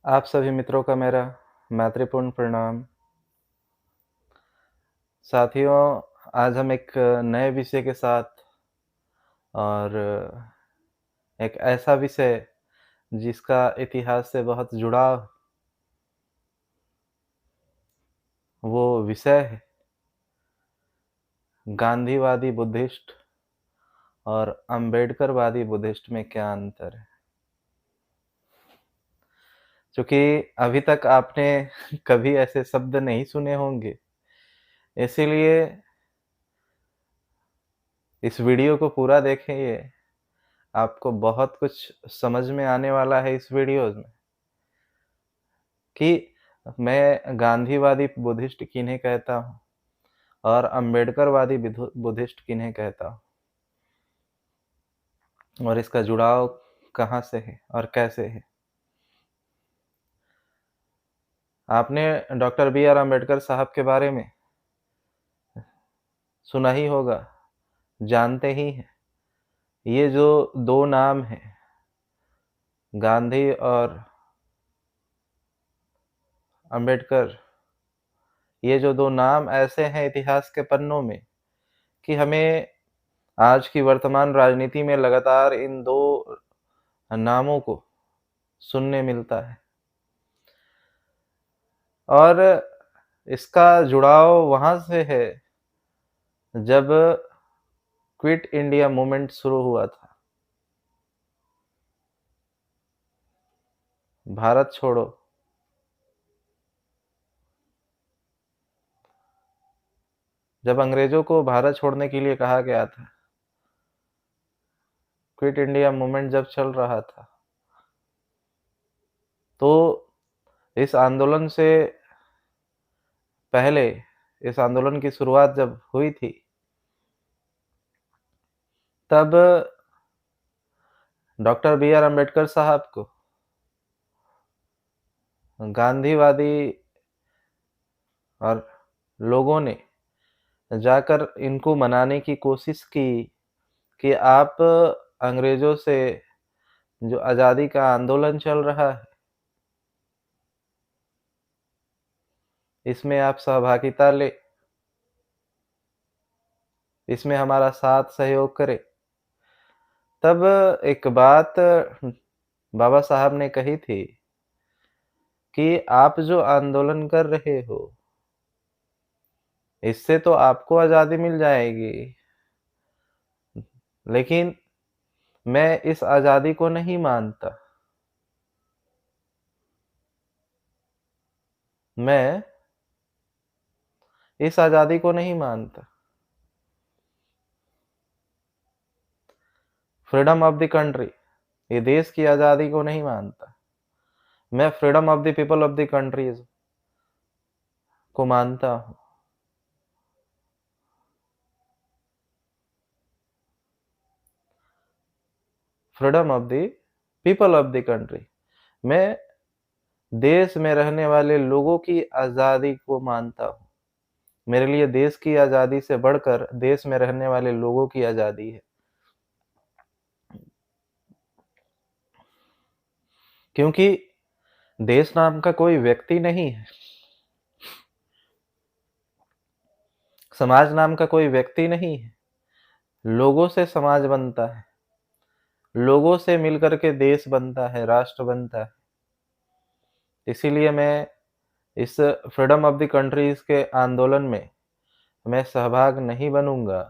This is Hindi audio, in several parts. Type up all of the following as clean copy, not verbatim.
आप सभी मित्रों का मेरा मैत्रीपूर्ण प्रणाम। साथियों, आज हम एक नए विषय के साथ और एक ऐसा विषय जिसका इतिहास से बहुत जुड़ाव वो विषय है गांधीवादी बुद्धिस्ट और अम्बेडकरवादी बुद्धिस्ट में क्या अंतर है? चूँकि अभी तक आपने कभी ऐसे शब्द नहीं सुने होंगे, इसीलिए इस वीडियो को पूरा देखेंगे, आपको बहुत कुछ समझ में आने वाला है इस वीडियो में। कि मैं गांधीवादी बुद्धिस्ट किन्हें कहता हूँ और अम्बेडकरवादी बुद्धिस्ट किन्हें कहता हूँ और इसका जुड़ाव कहाँ से है और कैसे है। आपने डॉक्टर बी आर अम्बेडकर साहब के बारे में सुना ही होगा, जानते ही हैं। ये जो दो नाम हैं, गांधी और अम्बेडकर, ये जो दो नाम ऐसे हैं इतिहास के पन्नों में कि हमें आज की वर्तमान राजनीति में लगातार इन दो नामों को सुनने मिलता है। और इसका जुड़ाव वहाँ से है जब क्विट इंडिया मूवमेंट शुरू हुआ था। भारत छोड़ो, जब अंग्रेजों को भारत छोड़ने के लिए कहा गया था, क्विट इंडिया मूवमेंट जब चल रहा था, तो इस आंदोलन से पहले, इस आंदोलन की शुरुआत जब हुई थी, तब डॉक्टर बी आर अम्बेडकर साहब को गांधीवादी और लोगों ने जाकर इनको मनाने की कोशिश की कि आप अंग्रेजों से जो आज़ादी का आंदोलन चल रहा है, इसमें आप सहभागिता लें, इसमें हमारा साथ सहयोग करें। तब एक बात बाबा साहब ने कही थी कि आप जो आंदोलन कर रहे हो, इससे तो आपको आज़ादी मिल जाएगी, लेकिन मैं इस आज़ादी को नहीं मानता। मैं इस आज़ादी को नहीं मानता। फ्रीडम ऑफ द कंट्री, ये देश की आज़ादी को नहीं मानता। मैं freedom of the people of the countries को मानता हूँ। Freedom of the people of the country, मैं देश में रहने वाले लोगों की आज़ादी को मानता हूँ। मेरे लिए देश की आज़ादी से बढ़कर देश में रहने वाले लोगों की आज़ादी है। क्योंकि देश नाम का कोई व्यक्ति नहीं है, समाज नाम का कोई व्यक्ति नहीं है। लोगों से समाज बनता है, लोगों से मिलकर के देश बनता है, राष्ट्र बनता है। इसीलिए मैं इस फ्रीडम ऑफ द कंट्रीज़ के आंदोलन में मैं सहभाग नहीं बनूँगा,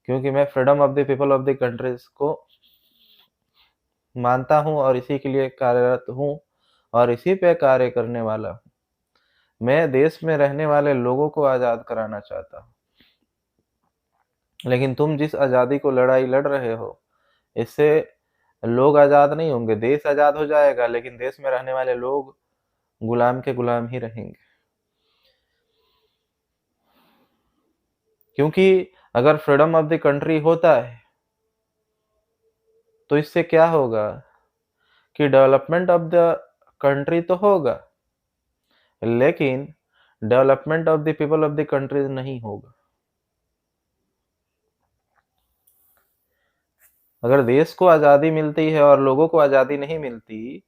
क्योंकि मैं freedom of the people of the countries को मानता हूँ और इसी के लिए कार्यरत हूँ और इसी पे कार्य करने वाला हूँ। मैं देश में रहने वाले लोगों को आज़ाद कराना चाहता हूँ। लेकिन तुम जिस आज़ादी को लड़ाई लड़ रहे हो, इससे लोग आज़ाद नहीं होंगे। देश आज़ाद हो जाएगा, लेकिन देश में रहने वाले लोग गुलाम के गुलाम ही रहेंगे। क्योंकि अगर फ्रीडम ऑफ द कंट्री होता है, तो इससे क्या होगा कि डेवलपमेंट ऑफ द कंट्री तो होगा, लेकिन development of the people of the countries नहीं होगा। अगर देश को आज़ादी मिलती है और लोगों को आज़ादी नहीं मिलती,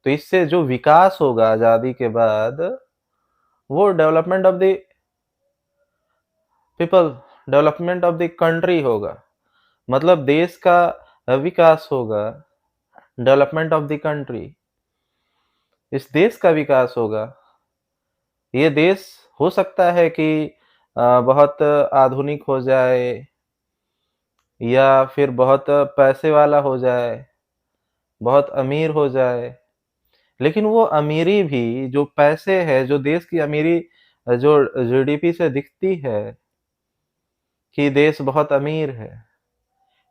तो इससे जो विकास होगा आज़ादी के बाद, वो development of the people, development of the country होगा। मतलब देश का विकास होगा, डेवलपमेंट ऑफ द कंट्री, इस देश का विकास होगा। ये देश हो सकता है कि बहुत आधुनिक हो जाए या फिर बहुत पैसे वाला हो जाए, बहुत अमीर हो जाए, लेकिन वो अमीरी भी, जो पैसे है, जो देश की अमीरी जो जीडीपी से दिखती है कि देश बहुत अमीर है,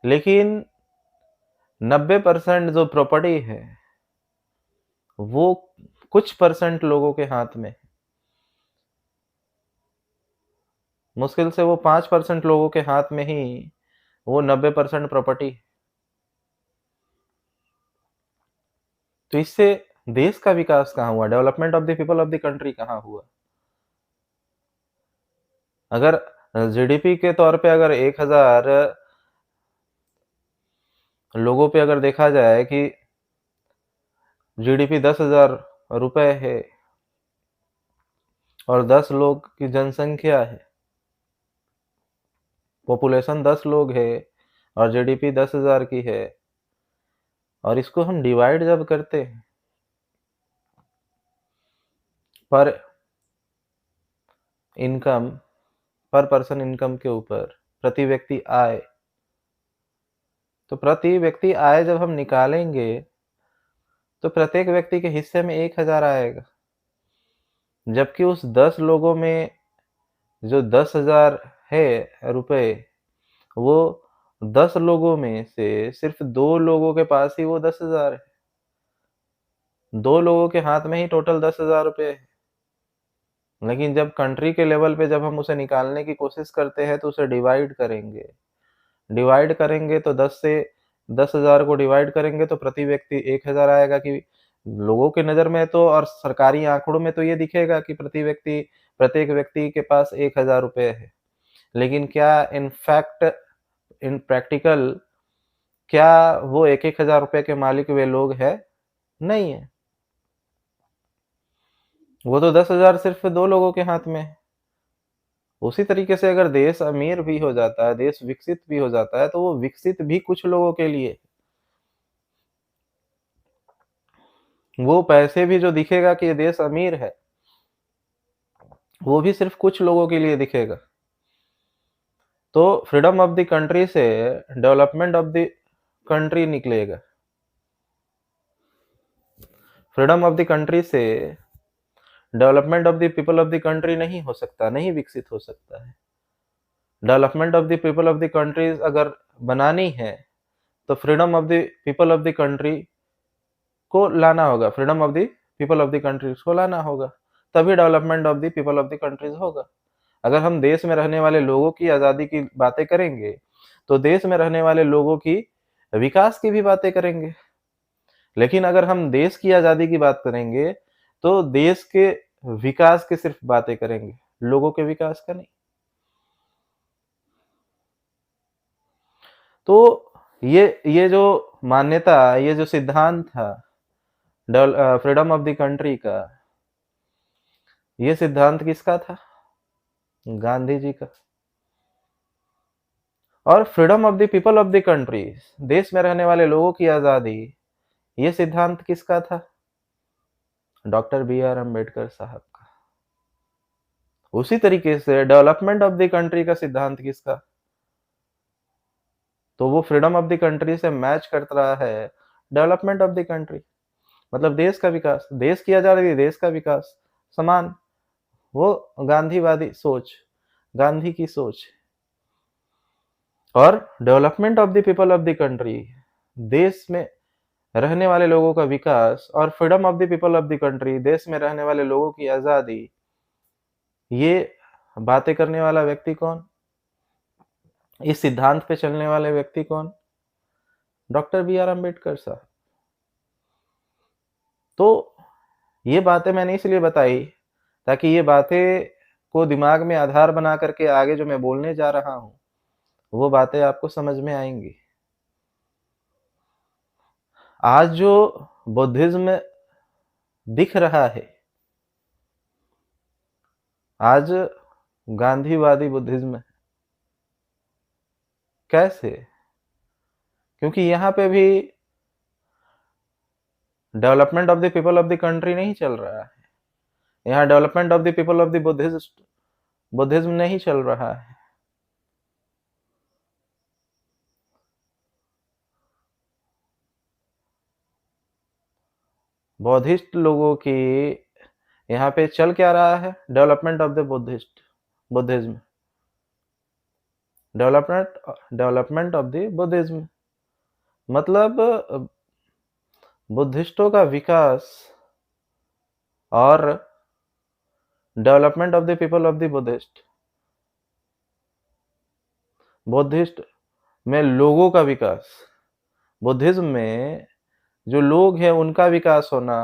लेकिन 90% जो प्रॉपर्टी है, वो कुछ परसेंट लोगों के हाथ में। मुश्किल से वो 5% लोगों के हाथ में ही वो 90% प्रॉपर्टी। तो इससे देश का विकास कहाँ हुआ? Development of the people of the country कहाँ हुआ? अगर जीडीपी के तौर पे अगर 1000 लोगों पे अगर देखा जाए कि जीडीपी 10,000 रुपए है और 10 लोग की जनसंख्या है, पॉपुलेशन 10 लोग है और जीडीपी 10,000 की है, और इसको हम डिवाइड जब करते हैं पर इनकम, पर पर्सन इनकम के ऊपर, प्रति व्यक्ति आय, तो प्रति व्यक्ति आय जब हम निकालेंगे तो प्रत्येक व्यक्ति के हिस्से में 1000 आएगा, जबकि उस 10 लोगों में जो 10,000 है रुपए, वो 10 लोगों में से सिर्फ 2 लोगों के पास ही वो 10,000 है। 2 लोगों के हाथ में ही टोटल 10,000 रुपए है। लेकिन जब कंट्री के लेवल पे जब हम उसे निकालने की कोशिश करते हैं तो उसे डिवाइड करेंगे। डिवाइड करेंगे तो 10 से 10,000 को डिवाइड करेंगे तो प्रति व्यक्ति 1000 आएगा, कि लोगों की नज़र में तो और सरकारी आँकड़ों में तो ये दिखेगा कि प्रत्येक व्यक्ति के पास 1000 रुपए है। लेकिन क्या इन फैक्ट, इन प्रैक्टिकल, क्या वो 1-1 हज़ार रुपए के मालिक वे लोग हैं? नहीं है। वो तो 10,000 सिर्फ 2 लोगों के हाथ में है। उसी तरीके से अगर देश अमीर भी हो जाता है, देश विकसित भी हो जाता है, तो वो विकसित भी कुछ लोगों के लिए। वो पैसे भी जो दिखेगा कि ये देश अमीर है, वो भी सिर्फ कुछ लोगों के लिए दिखेगा। तो फ्रीडम ऑफ द कंट्री से डेवलपमेंट ऑफ द कंट्री निकलेगा। फ्रीडम ऑफ द कंट्री से development of the people of the country नहीं हो सकता, नहीं विकसित हो सकता है। Development of the people of the countries अगर बनानी है तो freedom of the people of the country को लाना होगा, freedom of the people of the countries को लाना होगा, तभी development of the people of the countries होगा। अगर हम देश में रहने वाले लोगों की आज़ादी की बातें करेंगे तो देश में रहने वाले लोगों की विकास की भी बातें करेंगे। लेकिन अगर हम देश की आज़ादी की बात करेंगे तो देश के विकास की सिर्फ बातें करेंगे, लोगों के विकास का नहीं। तो ये जो मान्यता, ये जो सिद्धांत था फ्रीडम ऑफ द कंट्री का, ये सिद्धांत किसका था? गांधी जी का। और freedom of the people of the country, देश में रहने वाले लोगों की आज़ादी, ये सिद्धांत किसका था? डॉक्टर बी आर अम्बेडकर साहब का। उसी तरीके से डेवलपमेंट ऑफ द कंट्री का सिद्धांत किसका? तो वो फ्रीडम ऑफ द कंट्री से मैच करता रहा है डेवलपमेंट ऑफ द कंट्री, मतलब देश का विकास, देश की आज़ादी, देश का विकास समान। वो गांधीवादी सोच, गांधी की सोच। और development of the people of the country, देश में रहने वाले लोगों का विकास, और freedom of the people of the country, देश में रहने वाले लोगों की आज़ादी। ये बातें करने वाला व्यक्ति कौन? इस सिद्धांत पे चलने वाले व्यक्ति कौन? डॉक्टर बी आर अम्बेडकर साहब। तो ये बातें मैंने इसलिए बताई ताकि ये बातें को दिमाग में आधार बना करके आगे जो मैं बोलने जा रहा हूँ, वो बातें आपको समझ में आएंगी। आज जो बुद्धिज्म दिख रहा है। आज गांधीवादी बुद्धिज्म कैसे? क्योंकि यहाँ पे भी development of the people of the country नहीं चल रहा है। यहाँ development of the people of the Buddhism नहीं चल रहा है। बौद्धिस्ट लोगों की यहाँ पे चल क्या रहा है? Development of the Buddhism, development of the Buddhism मतलब बुद्धिस्टों का विकास और development of the people of the Buddhist में लोगों का विकास, बुद्धिज्म में जो लोग हैं उनका विकास होना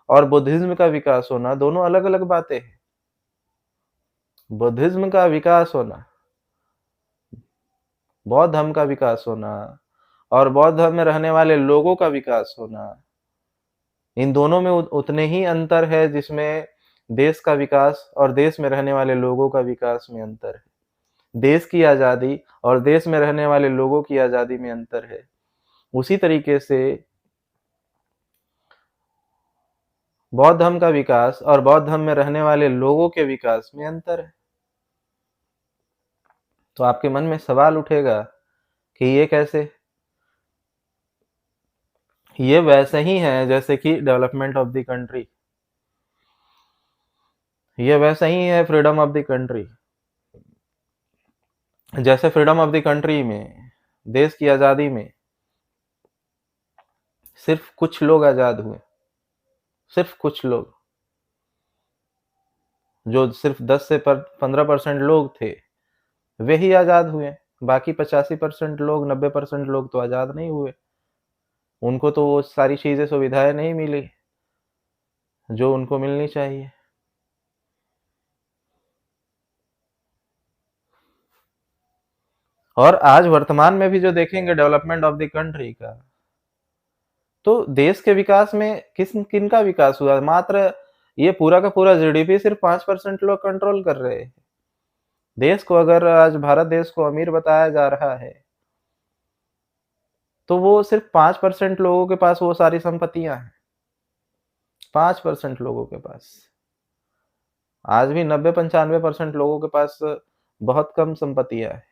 और बुद्धिज्म का विकास होना दोनों अलग अलग बातें हैं। बुद्धिज्म का विकास होना, बौद्ध धर्म का विकास होना और बौद्ध धर्म में रहने वाले लोगों का विकास होना, इन दोनों में उतने ही अंतर है जिसमें देश का विकास और देश में रहने वाले लोगों का विकास में अंतर है। देश की आज़ादी और देश में रहने वाले लोगों की आज़ादी में अंतर है। उसी तरीके से बौद्ध धर्म का विकास और बौद्ध धर्म में रहने वाले लोगों के विकास में अंतर है। तो आपके मन में सवाल उठेगा कि ये कैसे? ये वैसे ही है जैसे कि डेवलपमेंट ऑफ द कंट्री, ये वैसा ही है फ्रीडम ऑफ द कंट्री। जैसे फ्रीडम ऑफ द कंट्री में, देश की आज़ादी में सिर्फ कुछ लोग आज़ाद हुए, सिर्फ कुछ लोग, जो सिर्फ 10 से 15% लोग थे वे ही आज़ाद हुए। बाकी 85% लोग, 90% लोग तो आज़ाद नहीं हुए। उनको तो वो सारी चीज़ें, सुविधाएं नहीं मिली जो उनको मिलनी चाहिए। और आज वर्तमान में भी जो देखेंगे डेवलपमेंट ऑफ द कंट्री का, तो देश के विकास में किनका विकास हुआ? मात्र ये पूरा का पूरा जीडीपी सिर्फ 5% लोग कंट्रोल कर रहे हैं। देश को अगर आज भारत देश को अमीर बताया जा रहा है तो वो सिर्फ 5% लोगों के पास वो सारी संपत्तियां हैं। 5% लोगों के पास। आज भी 90-95% लोगों के पास बहुत कम संपत्तियां हैं।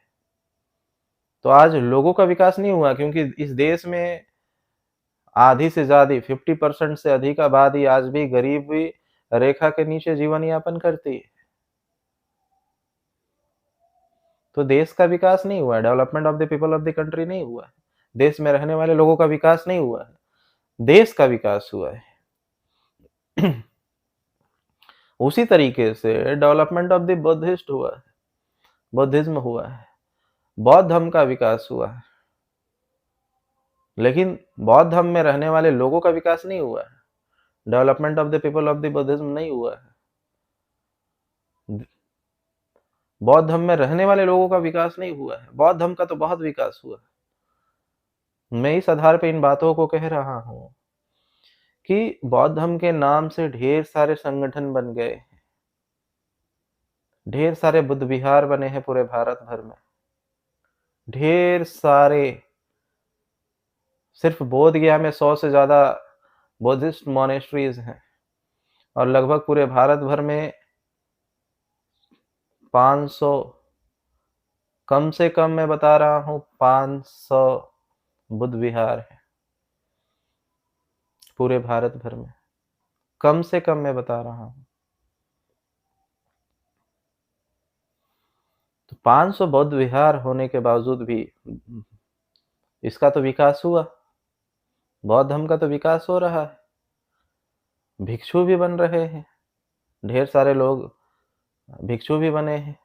तो आज लोगों का विकास नहीं हुआ क्योंकि इस देश में आधी से ज्यादा 50% से अधिक आबादी आज भी गरीबी रेखा के नीचे जीवन यापन करती है। तो देश का विकास नहीं हुआ, development of the people of the country नहीं हुआ है, देश में रहने वाले लोगों का विकास नहीं हुआ है, देश का विकास हुआ है। उसी तरीके से डेवलपमेंट ऑफ द बुद्धिस्ट हुआ है, बुद्धिज्म हुआ है, बौद्ध धर्म का विकास हुआ है, लेकिन बौद्ध धर्म में रहने वाले लोगों का विकास नहीं हुआ है। Development of the people of the Buddhism नहीं हुआ है। बौद्ध धर्म में रहने वाले लोगों का विकास नहीं हुआ है। बौद्ध धर्म का तो बहुत विकास हुआ है। मैं इस आधार पर इन बातों को कह रहा हूं कि बौद्ध धर्म के नाम से ढेर सारे संगठन बन गए हैं, ढेर सारे बुद्ध विहार बने हैं पूरे भारत भर में, ढेर सारे, सिर्फ बोध गया में 100 से ज्यादा बुद्धिस्ट मोनेस्ट्रीज हैं और लगभग पूरे भारत भर में 500, कम से कम मैं बता रहा हूं 500 बुद्ध विहार है पूरे भारत भर में, कम से कम मैं बता रहा हूं। तो 500 बौद्ध विहार होने के बावजूद भी इसका तो विकास हुआ, बौद्ध धर्म का तो विकास हो रहा है, भिक्षु भी बन रहे हैं, ढेर सारे लोग भिक्षु भी बने हैं।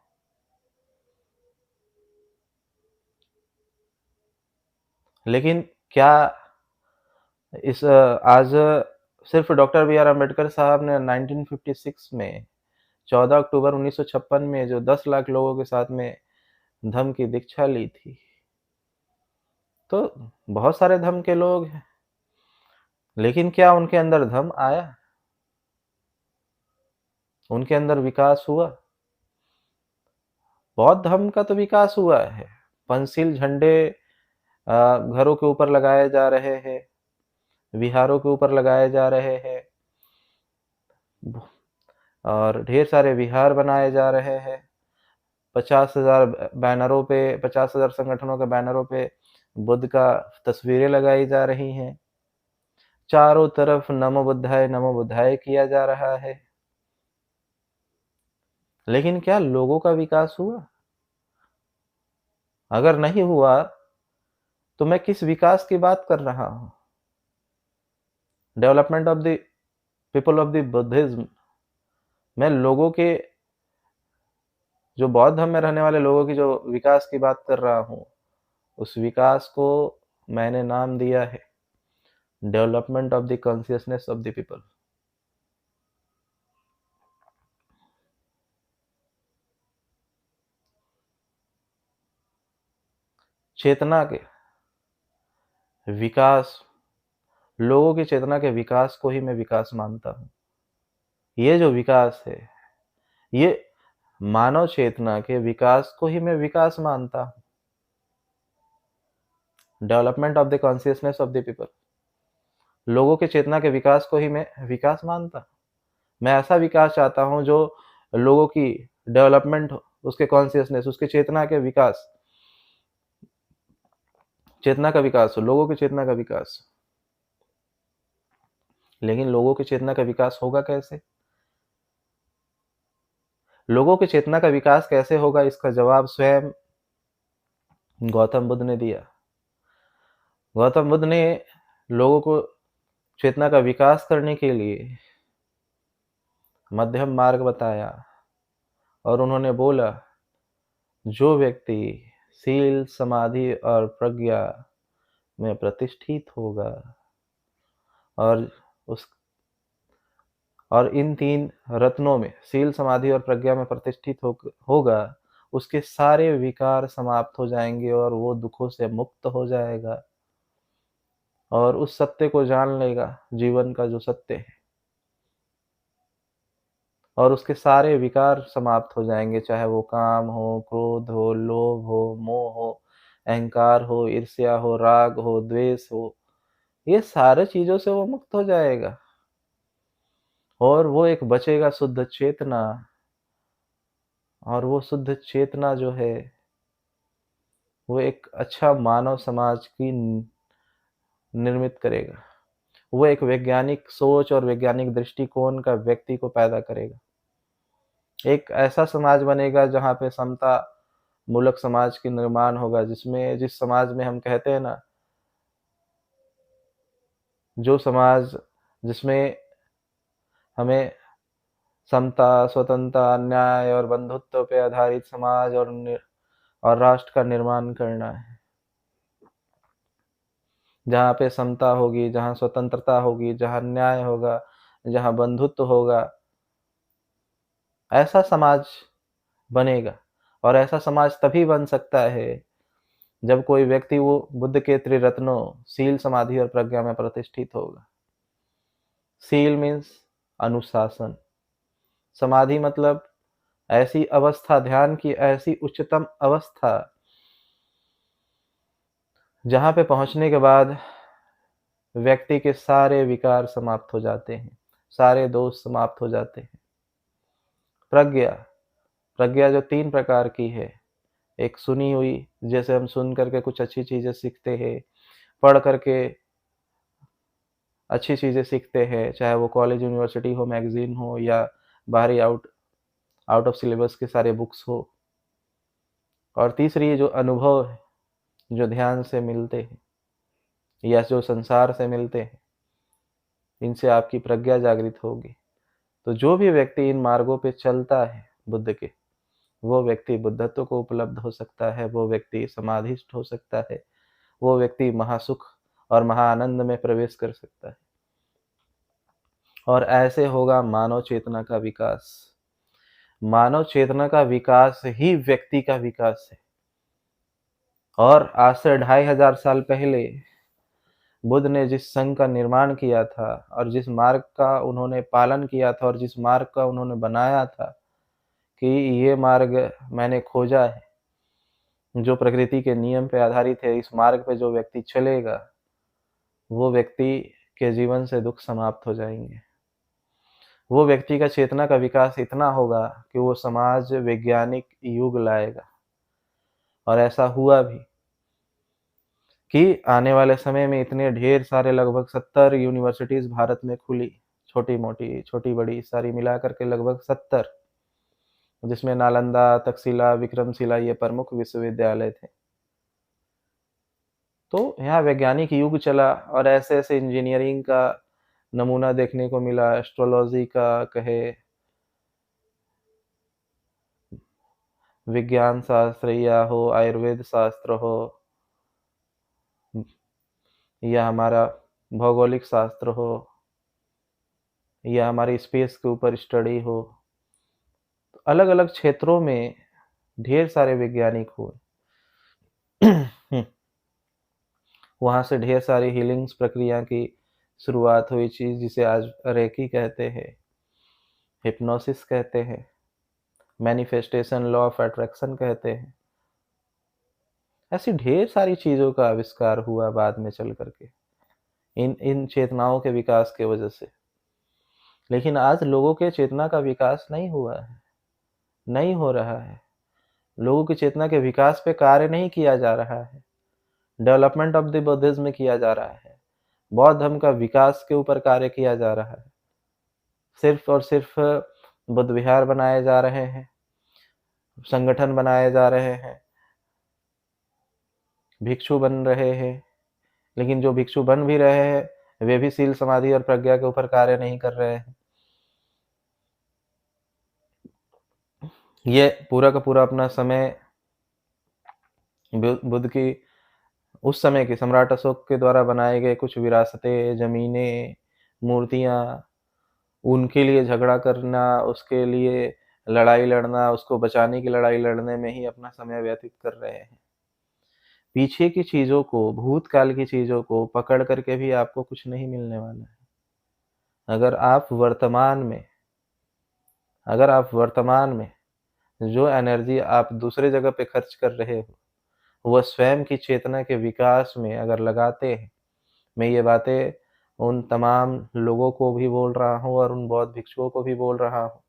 लेकिन क्या इस आज सिर्फ डॉक्टर बी आर अम्बेडकर साहब ने 1956 में 14 अक्टूबर 1956 में जो 10 लाख लोगों के साथ में धम्म की दीक्षा ली थी, तो बहुत सारे धम्म के लोग हैं, लेकिन क्या उनके अंदर धम्म आया? उनके अंदर विकास हुआ? बौद्ध धर्म का तो विकास हुआ है। पंचशील झंडे घरों के ऊपर लगाए जा रहे हैं, विहारों के ऊपर लगाए जा रहे हैं और ढेर सारे विहार बनाए जा रहे हैं। 50,000 बैनरों पे, 50,000 संगठनों के बैनरों पे बुद्ध का तस्वीरें लगाई जा रही हैं। चारों तरफ नमो बुद्धाय किया जा रहा है। लेकिन क्या लोगों का विकास हुआ? अगर नहीं हुआ तो मैं किस विकास की बात कर रहा हूं? Development of the people of the Buddhism, मैं लोगों के, जो बौद्ध धर्म में रहने वाले लोगों की जो विकास की बात कर रहा हूं, उस विकास को मैंने नाम दिया है development of the consciousness of the people. चेतना के विकास, लोगों की चेतना के विकास को ही मैं विकास मानता हूं। ये जो विकास है, ये मानव चेतना के विकास को ही मैं विकास मानता हूं। Development of the consciousness of the people, लोगों के चेतना के विकास को ही मैं विकास मानता हूं। मैं ऐसा विकास चाहता हूं जो लोगों की डेवलपमेंट हो, उसके कॉन्शियसनेस, उसके चेतना के विकास, चेतना का विकास हो, लोगों की चेतना का विकास। लेकिन लोगों की चेतना का विकास होगा कैसे? लोगों की चेतना का विकास कैसे होगा, इसका जवाब स्वयं गौतम बुद्ध ने दिया। गौतम बुद्ध ने लोगों को चेतना का विकास करने के लिए मध्यम मार्ग बताया और उन्होंने बोला, जो व्यक्ति शील, समाधि और प्रज्ञा में प्रतिष्ठित होगा और उस और इन 3 रत्नों में, शील, समाधि और प्रज्ञा में प्रतिष्ठित होगा, उसके सारे विकार समाप्त हो जाएंगे और वो दुखों से मुक्त हो जाएगा और उस सत्य को जान लेगा, जीवन का जो सत्य है, और उसके सारे विकार समाप्त हो जाएंगे, चाहे वो काम हो, क्रोध हो, लोभ हो, मोह हो, अहंकार हो, ईर्ष्या हो, राग हो, द्वेष हो, ये सारे चीजों से वो मुक्त हो जाएगा और वो एक बचेगा शुद्ध चेतना। और वो शुद्ध चेतना जो है, वो एक अच्छा मानव समाज की निर्मित करेगा। वो एक वैज्ञानिक सोच और वैज्ञानिक दृष्टिकोण का व्यक्ति को पैदा करेगा। एक ऐसा समाज बनेगा जहाँ पे समता मूलक समाज की निर्माण होगा, जिस समाज में हम कहते हैं ना, जो समाज जिसमें हमें समता, स्वतंत्रता, न्याय और बंधुत्व पे आधारित समाज और राष्ट्र का निर्माण करना है, जहाँ पे समता होगी, जहाँ स्वतंत्रता होगी, जहाँ न्याय होगा, जहाँ बंधुत्व होगा, ऐसा समाज बनेगा। और ऐसा समाज तभी बन सकता है जब कोई व्यक्ति वो बुद्ध के त्रिरत्नों शील, समाधि और प्रज्ञा में प्रतिष्ठित होगा। शील मीन्स अनुशासन, समाधि मतलब ऐसी अवस्था, ध्यान की ऐसी उच्चतम अवस्था जहाँ पे पहुँचने के बाद व्यक्ति के सारे विकार समाप्त हो जाते हैं, सारे दोष समाप्त हो जाते हैं। प्रज्ञा, प्रज्ञा जो 3 प्रकार की है, एक सुनी हुई, जैसे हम सुन करके कुछ अच्छी चीजें सीखते हैं, पढ़ करके अच्छी चीजें सीखते हैं, चाहे वो कॉलेज, यूनिवर्सिटी हो, मैगजीन हो या बाहरी आउट ऑफ सिलेबस के सारे बुक्स हो। और तीसरी जो अनुभव है, जो ध्यान से मिलते हैं या जो संसार से मिलते हैं, इनसे आपकी प्रज्ञा जागृत होगी। तो जो भी व्यक्ति इन मार्गों पे चलता है बुद्ध के, वो व्यक्ति बुद्धत्व को उपलब्ध हो सकता है, वो व्यक्ति समाधिस्थ हो सकता है, वो व्यक्ति महासुख और महाआनंद में प्रवेश कर सकता है। और ऐसे होगा मानव चेतना का विकास। मानव चेतना का विकास ही व्यक्ति का विकास है। और आज से 2500 साल पहले बुद्ध ने जिस संघ का निर्माण किया था और जिस मार्ग का उन्होंने पालन किया था और जिस मार्ग का उन्होंने बनाया था कि ये मार्ग मैंने खोजा है, जो प्रकृति के नियम पे आधारित है, इस मार्ग पे जो व्यक्ति चलेगा, वो व्यक्ति के जीवन से दुख समाप्त हो जाएंगे। वो व्यक्ति का चेतना का विकास इतना होगा कि वो समाज वैज्ञानिक युग लाएगा। और ऐसा हुआ भी कि आने वाले समय में इतने ढेर सारे लगभग 70 यूनिवर्सिटीज़ भारत में खुली, छोटी-मोटी, छोटी-बड़ी सारी मिला कर के लगभग 70, जिसमें नालंदा, तक्षशिला, विक्रमशिला ये प्रमुख विश्वविद्यालय थे। तो यहाँ वैज्ञानिक युग चला और ऐसे-ऐसे इंजीनियरिंग का नमूना देखने को मिला, एस्ट्रोलॉजी का कहे, विज्ञान शास्त्र या हो, आयुर्वेद शास्त्र हो, या हमारा भौगोलिक शास्त्र हो, या हमारी स्पेस के ऊपर स्टडी हो। अलग-अलग क्षेत्रों में ढेर सारे वैज्ञानिक हुए। वहाँ से ढेर सारी हीलिंग्स प्रक्रिया की शुरुआत हुई, चीज़ जिसे आज रेकी कहते हैं, हिप्नोसिस कहते हैं, मैनिफेस्टेशन लॉ ऑफ अट्रैक्शन कहते हैं। ऐसी ढेर सारी चीज़ों का आविष्कार हुआ बाद में चल कर के, इन चेतनाओं के विकास के वजह से। लेकिन आज लोगों के चेतना का विकास नहीं हुआ है, नहीं हो रहा है। लोगों की चेतना के विकास पे कार्य नहीं किया जा रहा है। डेवलपमेंट ऑफ द बुद्धिज्म किया जा रहा है। बौद्ध धर्म का विकास के ऊपर कार्य किया जा रहा है। सिर्फ और सिर्फ बुद्ध विहार बनाए जा रहे हैं, संगठन बनाए जा रहे हैं, भिक्षु बन रहे हैं। लेकिन जो भिक्षु बन भी रहे हैं, वे भी शील, समाधि और प्रज्ञा के ऊपर कार्य नहीं कर रहे हैं। ये पूरा का पूरा अपना समय बुद्ध की, उस समय के सम्राट अशोक के द्वारा बनाए गए कुछ विरासतें, ज़मीनें, मूर्तियाँ, उनके लिए झगड़ा करना, उसके लिए लड़ाई लड़ना, उसको बचाने की लड़ाई लड़ने में ही अपना समय व्यतीत कर रहे हैं। पीछे की चीज़ों को, भूतकाल की चीज़ों को पकड़ कर के भी आपको कुछ नहीं मिलने वाला है। अगर आप वर्तमान में जो एनर्जी आप दूसरे जगह पे खर्च कर रहे हो, वह स्वयं की चेतना के विकास में अगर लगाते हैं, मैं ये बातें उन तमाम लोगों को भी बोल रहा हूँ और उन बौद्ध भिक्षुओं को भी बोल रहा हूँ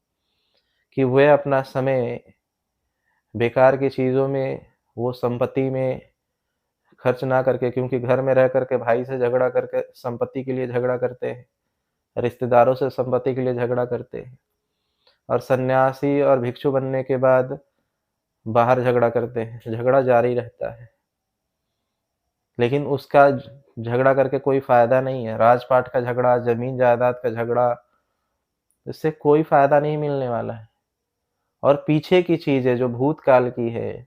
कि वे अपना समय बेकार की चीज़ों में, वो संपत्ति में खर्च ना करके, क्योंकि घर में रह कर के भाई से झगड़ा करके संपत्ति के लिए झगड़ा करते हैं, रिश्तेदारों से संपत्ति के लिए झगड़ा करते हैं, और सन्यासी और भिक्षु बनने के बाद बाहर झगड़ा करते हैं। झगड़ा जारी रहता है, लेकिन उसका झगड़ा करके कोई फ़ायदा नहीं है। राजपाट का झगड़ा, ज़मीन जायदाद का झगड़ा, इससे कोई फ़ायदा नहीं मिलने वाला है। और पीछे की चीज़ है जो भूतकाल की है,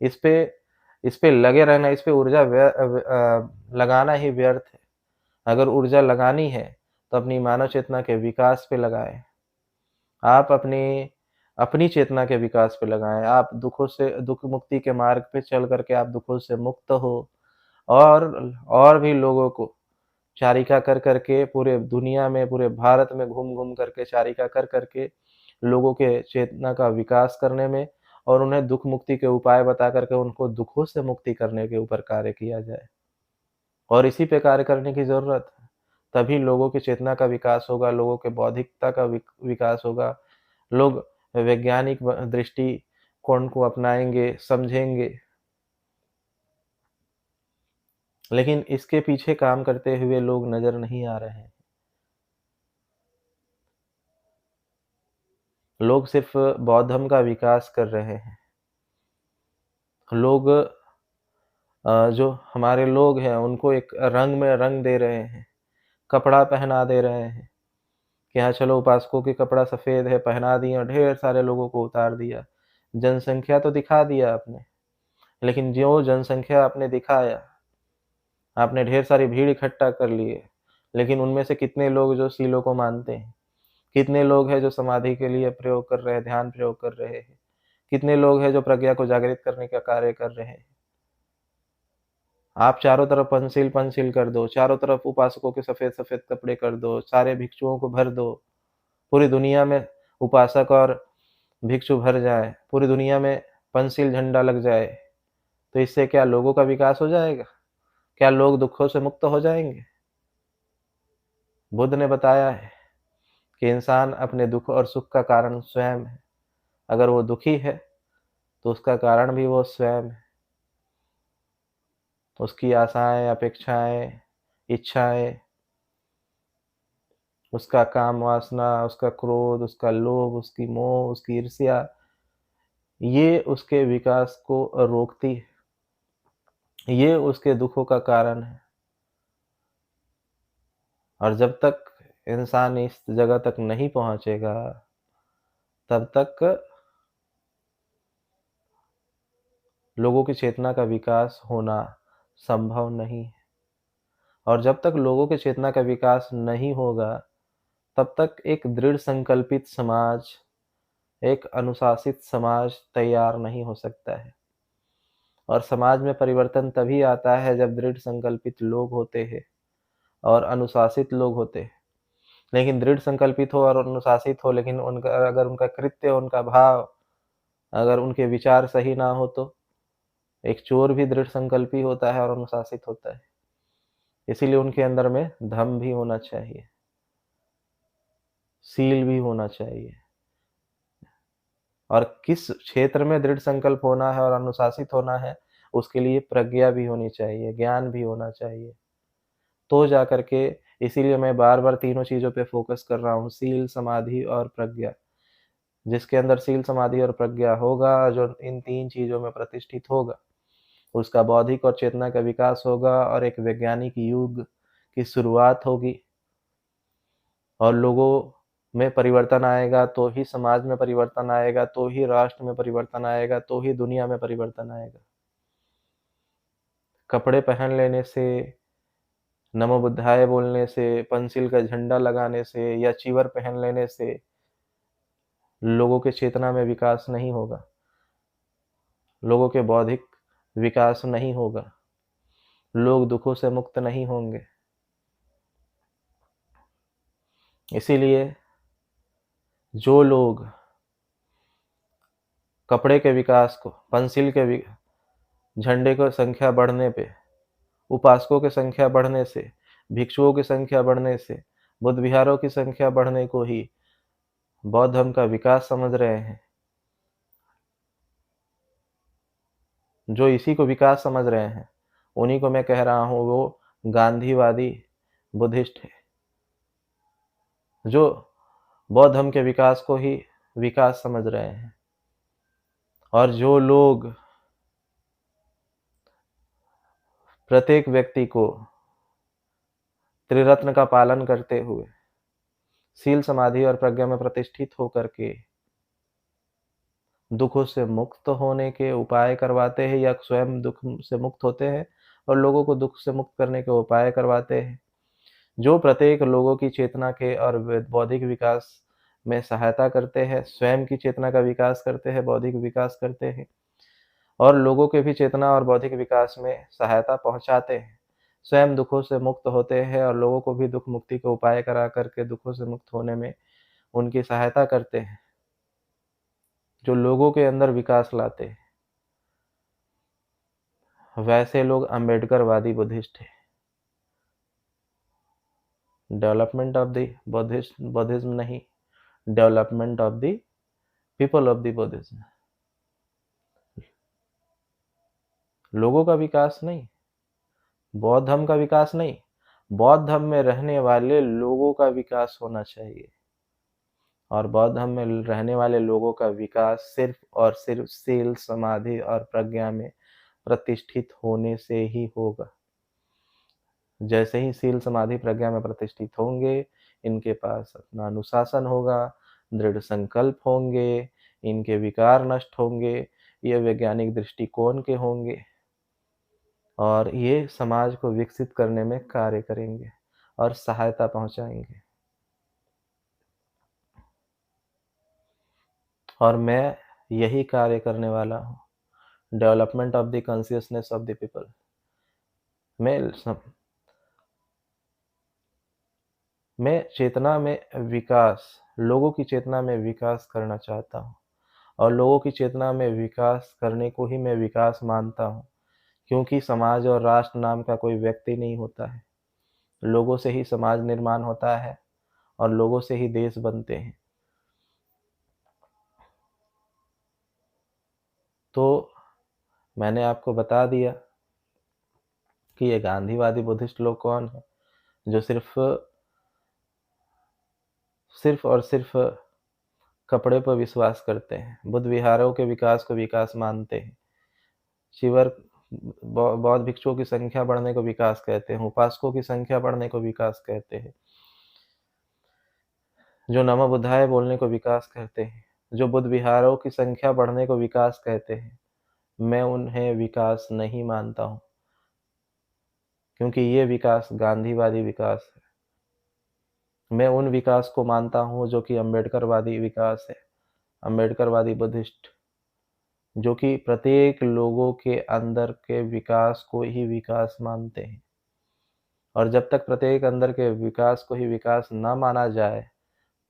इस पे लगे रहना, इस पे ऊर्जा लगाना ही व्यर्थ है। अगर ऊर्जा लगानी है तो अपनी मानव चेतना के विकास पे लगाएँ। आप अपनी चेतना के विकास पे लगाएँ। आप दुःख मुक्ति के मार्ग पे चल कर के आप दुःखों से मुक्त हो, और भी लोगों को चारिका कर कर के पूरे दुनिया में, पूरे भारत में घूम-घूम करके, चारिका कर कर के लोगों के चेतना का विकास करने में, और उन्हें दुःख मुक्ति के उपाय बता कर के उनको दुःखों से मुक्ति करने के ऊपर कार्य किया जाए। और इसी पे कार्य करने की ज़रूरत है। तभी लोगों की चेतना का विकास होगा, लोगों के बौद्धिकता का विकास होगा। लोग वैज्ञानिक दृष्टिकोण को अपनाएँगे, समझेंगे। लेकिन इसके पीछे काम करते हुए लोग नज़र नहीं आ रहे हैं। लोग सिर्फ़ बौद्ध धर्म का विकास कर रहे हैं। लोग जो हमारे लोग हैं उनको एक रंग में रंग दे रहे हैं, कपड़ा पहना दे रहे हैं कि हाँ चलो, उपासकों के कपड़ा सफ़ेद है, पहना दिए और ढेर सारे लोगों को उतार दिया। जनसंख्या तो दिखा दिया आपने, लेकिन जो जनसंख्या आपने दिखाया, आपने ढेर सारी भीड़ इकट्ठा कर ली है, लेकिन उनमें से कितने लोग जो शीलों को मानते हैं? कितने लोग हैं जो समाधि के लिए प्रयोग कर रहे हैं, ध्यान प्रयोग कर रहे हैं? कितने लोग हैं जो प्रज्ञा को जागृत करने का कार्य कर रहे हैं? आप चारों तरफ पंसील पंसील कर दो, चारों तरफ उपासकों के सफ़ेद सफ़ेद कपड़े कर दो, सारे भिक्षुओं को भर दो, पूरी दुनिया में उपासक और भिक्षु भर जाए, पूरी दुनिया में पंसील झंडा लग जाए, तो इससे क्या लोगों का विकास हो जाएगा? क्या लोग दुखों से मुक्त हो जाएंगे? बुद्ध ने बताया है कि इंसान अपने दुख और सुख का कारण स्वयं है। अगर वो दुखी है तो उसका कारण भी वो स्वयं है। उसकी आशाएं, अपेक्षाएं, इच्छाएं, उसका काम वासना, उसका क्रोध, उसका लोभ, उसकी मोह, उसकी ईर्ष्या, ये उसके विकास को रोकती है, ये उसके दुखों का कारण है। और जब तक इंसान इस जगह तक नहीं पहुंचेगा, तब तक लोगों की चेतना का विकास होना संभव नहीं है। और जब तक लोगों की चेतना का विकास नहीं होगा, तब तक एक दृढ़ संकल्पित समाज, एक अनुशासित समाज तैयार नहीं हो सकता है। और समाज में परिवर्तन तभी आता है जब दृढ़ संकल्पित लोग होते हैं और अनुशासित लोग होते हैं। लेकिन दृढ़ संकल्पित हो और अनुशासित हो, लेकिन अगर उनका कृत्य, उनका भाव, अगर उनके विचार सही ना हो, तो एक चोर भी दृढ़ संकल्पी होता है और अनुशासित होता है। इसीलिए उनके अंदर में दम भी होना चाहिए, सील भी होना चाहिए। और किस क्षेत्र में दृढ़ संकल्प होना है और अनुशासित होना है, उसके लिए प्रज्ञा भी होनी चाहिए, ज्ञान भी होना चाहिए। तो जा करके, इसीलिए मैं बार-बार तीनों चीज़ों पे फ़ोकस कर रहा हूँ, सील, समाधि और प्रज्ञा। जिसके अंदर सील, समाधि और प्रज्ञा होगा, जो इन 3 चीज़ों में प्रतिष्ठित होगा, उसका बौद्धिक और चेतना का विकास होगा और एक वैज्ञानिक युग की शुरुआत होगी। और लोगों में परिवर्तन आएगा, तो ही समाज में परिवर्तन आएगा, तो ही राष्ट्र में परिवर्तन आएगा, तो ही दुनिया में परिवर्तन आएगा। कपड़े पहन लेने से, नमो बुद्धाय बोलने से, पंसिल का झंडा लगाने से या चीवर पहन लेने से लोगों के चेतना में विकास नहीं होगा, लोगों के बौद्धिक विकास नहीं होगा, लोग दुखों से मुक्त नहीं होंगे। इसीलिए जो लोग कपड़े के विकास को, पंसिल के झंडे की संख्या बढ़ने पे, उपासकों की संख्या बढ़ने से, भिक्षुओं की संख्या बढ़ने से, बुद्ध विहारों की संख्या बढ़ने को ही बौद्ध धर्म का विकास समझ रहे हैं, जो इसी को विकास समझ रहे हैं, उन्हीं को मैं कह रहा हूँ वो गांधीवादी बुद्धिस्ट है, जो बौद्ध धर्म के विकास को ही विकास समझ रहे हैं। और जो लोग प्रत्येक व्यक्ति को त्रिरत्न का पालन करते हुए, सील, समाधि और प्रज्ञा में प्रतिष्ठित होकर के दुखों से मुक्त होने के उपाय करवाते हैं, या स्वयं दुख से मुक्त होते हैं और लोगों को दुख से मुक्त करने के उपाय करवाते हैं, जो प्रत्येक लोगों की चेतना के और बौद्धिक विकास में सहायता करते हैं, स्वयं की चेतना का विकास करते हैं, बौद्धिक विकास करते हैं, और लोगों के भी चेतना और बौद्धिक विकास में सहायता पहुंचाते हैं, स्वयं दुखों से मुक्त होते हैं और लोगों को भी दुख मुक्ति के उपाय करा करके दुखों से मुक्त होने में उनकी सहायता करते हैं, जो लोगों के अंदर विकास लाते हैं, वैसे लोग अम्बेडकरवादी बुद्धिस्ट हैं। डेवलपमेंट ऑफ द बुद्धिज्म नहीं, development of the people of the Buddhism. लोगों का विकास नहीं, बौद्ध धर्म का विकास नहीं, बौद्ध धर्म में रहने वाले लोगों का विकास होना चाहिए। और बौद्ध धर्म में रहने वाले लोगों का विकास सिर्फ और सिर्फ सील, समाधि और प्रज्ञा में प्रतिष्ठित होने से ही होगा। जैसे ही सील, समाधि, प्रज्ञा में प्रतिष्ठित होंगे, इनके पास अपना अनुशासन होगा, दृढ़ संकल्प होंगे, इनके विकार नष्ट होंगे, ये वैज्ञानिक दृष्टिकोण के होंगे और ये समाज को विकसित करने में कार्य करेंगे और सहायता पहुंचाएंगे। और मैं यही कार्य करने वाला हूँ, development of the consciousness of the people. मैं सम मैं चेतना में विकास लोगों की चेतना में विकास करना चाहता हूँ और लोगों की चेतना में विकास करने को ही मैं विकास मानता हूँ, क्योंकि समाज और राष्ट्र नाम का कोई व्यक्ति नहीं होता है। लोगों से ही समाज निर्माण होता है और लोगों से ही देश बनते हैं। तो मैंने आपको बता दिया कि ये गांधीवादी बुद्धिस्ट लोग कौन है, जो सिर्फ सिर्फ और सिर्फ कपड़े पर विश्वास करते हैं, बुद्ध विहारों के विकास को विकास मानते हैं, शिवर बौद्ध भिक्षुओं की संख्या बढ़ने को विकास कहते हैं, उपासकों की संख्या बढ़ने को विकास कहते हैं, जो नमो बुद्धाय बोलने को विकास कहते हैं, जो बुद्ध विहारों की संख्या बढ़ने को विकास कहते हैं, मैं उन्हें विकास नहीं मानता हूँ, क्योंकि ये विकास गांधीवादी विकास है। मैं उन विकास को मानता हूँ जो कि अम्बेडकरवादी विकास है, अम्बेडकरवादी बुद्धिस्ट, जो कि प्रत्येक लोगों के अंदर के विकास को ही विकास मानते हैं। और जब तक प्रत्येक अंदर के विकास को ही विकास न माना जाए,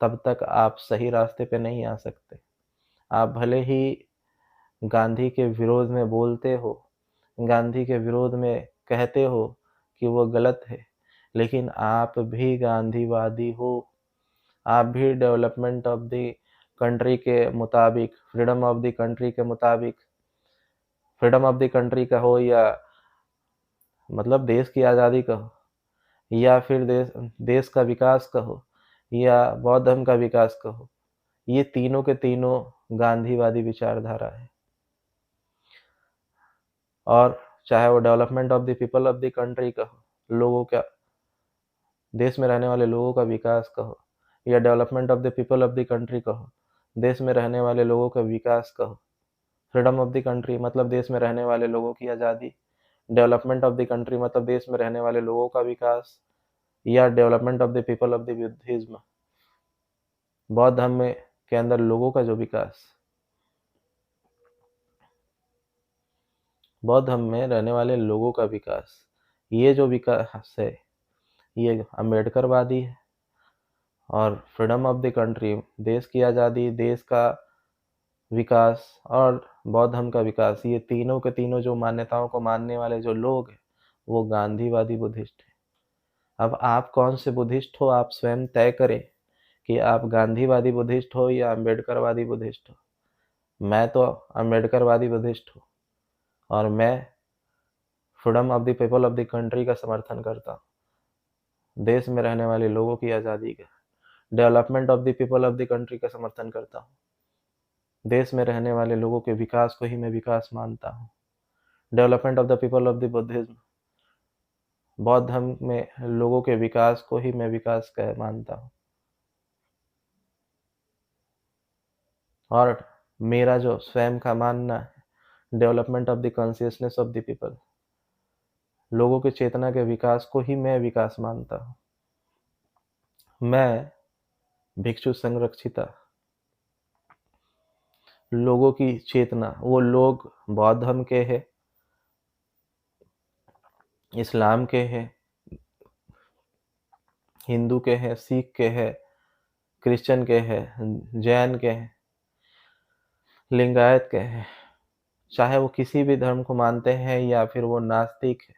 तब तक आप सही रास्ते पे नहीं आ सकते। आप भले ही गांधी के विरोध में बोलते हो, गांधी के विरोध में कहते हो कि वो गलत है, लेकिन आप भी गांधीवादी हो। आप भी डेवलपमेंट ऑफ द कंट्री के मुताबिक, फ्रीडम ऑफ द कंट्री के मुताबिक, फ्रीडम ऑफ द कंट्री कहो या मतलब देश की आज़ादी कहो, या फिर देश का विकास कहो, या बौद्ध धर्म का विकास कहो, ये तीनों के तीनों गांधीवादी विचारधारा है। और चाहे वो development of the people of the country कहो, लोगों का, देश में रहने वाले लोगों का विकास कहो, या development of the people of the country कहो, देश में रहने वाले लोगों का विकास कहो। फ्रीडम ऑफ द कंट्री मतलब देश में रहने वाले लोगों की आज़ादी, डेवलपमेंट ऑफ द कंट्री मतलब देश में रहने वाले लोगों का विकास, या development of the people of the Buddhism, बौद्ध धर्म में के अंदर लोगों का जो विकास, बौद्ध धर्म में रहने वाले लोगों का विकास, ये जो विकास है ये अम्बेडकरवादी है। और फ्रीडम ऑफ द कंट्री देश की आज़ादी, देश का विकास और बौद्ध धर्म का विकास, ये तीनों के तीनों जो मान्यताओं को मानने वाले जो लोग हैं, वो गांधीवादी बुद्धिस्ट हैं। अब आप कौन से बुद्धिस्ट हो, आप स्वयं तय करें कि आप गांधीवादी बुद्धिस्ट हो या अम्बेडकरवादी बुद्धिस्ट हो। मैं तो अम्बेडकरवादी बुद्धिस्ट हूँ और मैं freedom of the people of the country का समर्थन करता हूँ, देश में रहने वाले लोगों की आज़ादी का, development of the people of the country का समर्थन करता हूँ, देश में रहने वाले लोगों के विकास को ही मैं विकास मानता हूँ, development of the people of the Buddhism, बौद्ध धर्म में लोगों के विकास को ही मैं विकास कह मानता हूँ। और मेरा जो स्वयं का मानना है, development of the consciousness of the people, लोगों के चेतना के विकास को ही मैं विकास मानता हूँ। मैं भिक्षु संरक्षिता, लोगों की चेतना, वो लोग बौद्ध धर्म के हैं, इस्लाम के हैं, हिंदू के हैं, सिख के हैं, क्रिश्चियन के हैं, जैन के हैं, लिंगायत के हैं, चाहे वो किसी भी धर्म को मानते हैं या फिर वो नास्तिक है,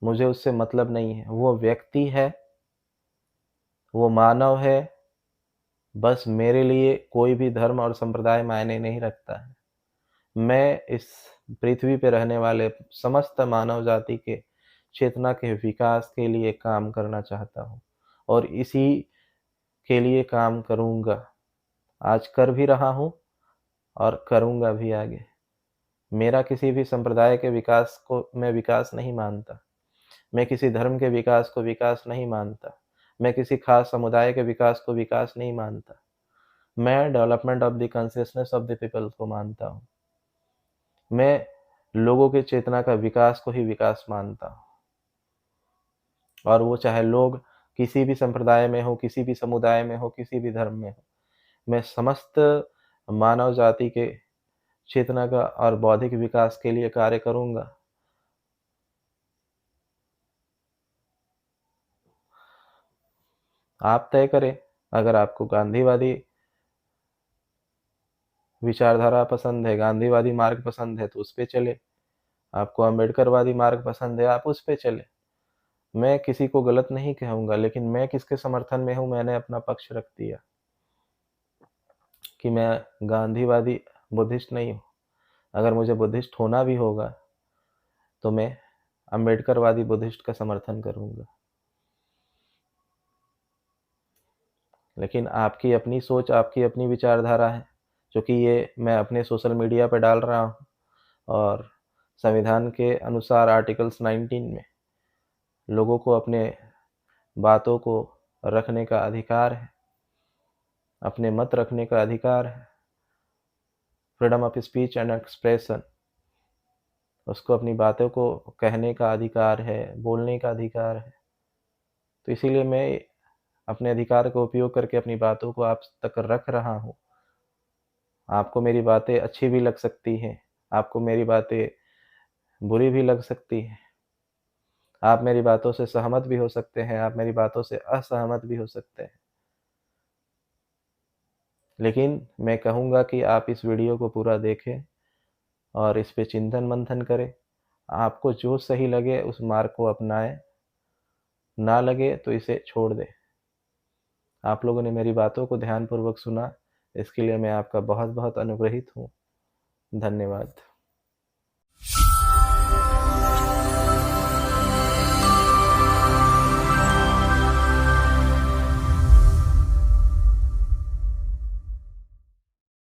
मुझे उससे मतलब नहीं है। वो व्यक्ति है, वो मानव है। बस मेरे लिए कोई भी धर्म और संप्रदाय मायने नहीं रखता है। मैं इस पृथ्वी पे रहने वाले समस्त मानव जाति के चेतना के विकास के लिए काम करना चाहता हूँ और इसी के लिए काम करूँगा। आज कर भी रहा हूँ और करूँगा भी आगे। मेरा किसी भी संप्रदाय के विकास को मैं विकास नहीं मानता। मैं किसी धर्म के विकास को विकास नहीं मानता। मैं किसी खास समुदाय के विकास को विकास नहीं मानता। मैं development of the consciousness of the people को मानता हूँ। मैं लोगों की चेतना का विकास को ही विकास मानता हूँ। और वो चाहे लोग किसी भी संप्रदाय में हो, किसी भी समुदाय में हो, किसी भी धर्म में हो, मैं समस्त मानव जाति के चेतना का और बौद्धिक विकास के लिए कार्य करूँगा। आप तय करें, अगर आपको गांधीवादी विचारधारा पसंद है, गांधीवादी मार्ग पसंद है तो उस पे चले। आपको अम्बेडकरवादी मार्ग पसंद है, आप उस पे चले। मैं किसी को गलत नहीं कहूँगा, लेकिन मैं किसके समर्थन में हूँ, मैंने अपना पक्ष रख दिया कि मैं गांधीवादी बुद्धिस्ट नहीं हूँ। अगर मुझे बुद्धिस्ट होना भी होगा तो मैं अम्बेडकरवादी बुद्धिस्ट का समर्थन करूँगा। लेकिन आपकी अपनी सोच, आपकी अपनी विचारधारा है, क्योंकि ये मैं अपने सोशल मीडिया पे डाल रहा हूँ और संविधान के अनुसार आर्टिकल्स 19 में लोगों को अपने बातों को रखने का अधिकार है, अपने मत रखने का अधिकार है, freedom of speech and expression, उसको अपनी बातों को कहने का अधिकार है, बोलने का अधिकार है। तो इसीलिए मैं अपने अधिकार का उपयोग करके अपनी बातों को आप तक रख रहा हूँ। आपको मेरी बातें अच्छी भी लग सकती हैं, आपको मेरी बातें बुरी भी लग सकती हैं, आप मेरी बातों से सहमत भी हो सकते हैं, आप मेरी बातों से असहमत भी हो सकते हैं। लेकिन मैं कहूँगा कि आप इस वीडियो को पूरा देखें और इस पे चिंतन मंथन करें। आपको जो सही लगे उस मार्ग को अपनाएं, ना लगे तो इसे छोड़ दें। आप लोगों ने मेरी बातों को ध्यानपूर्वक सुना, इसके लिए मैं आपका बहुत बहुत अनुग्रहित हूँ। धन्यवाद।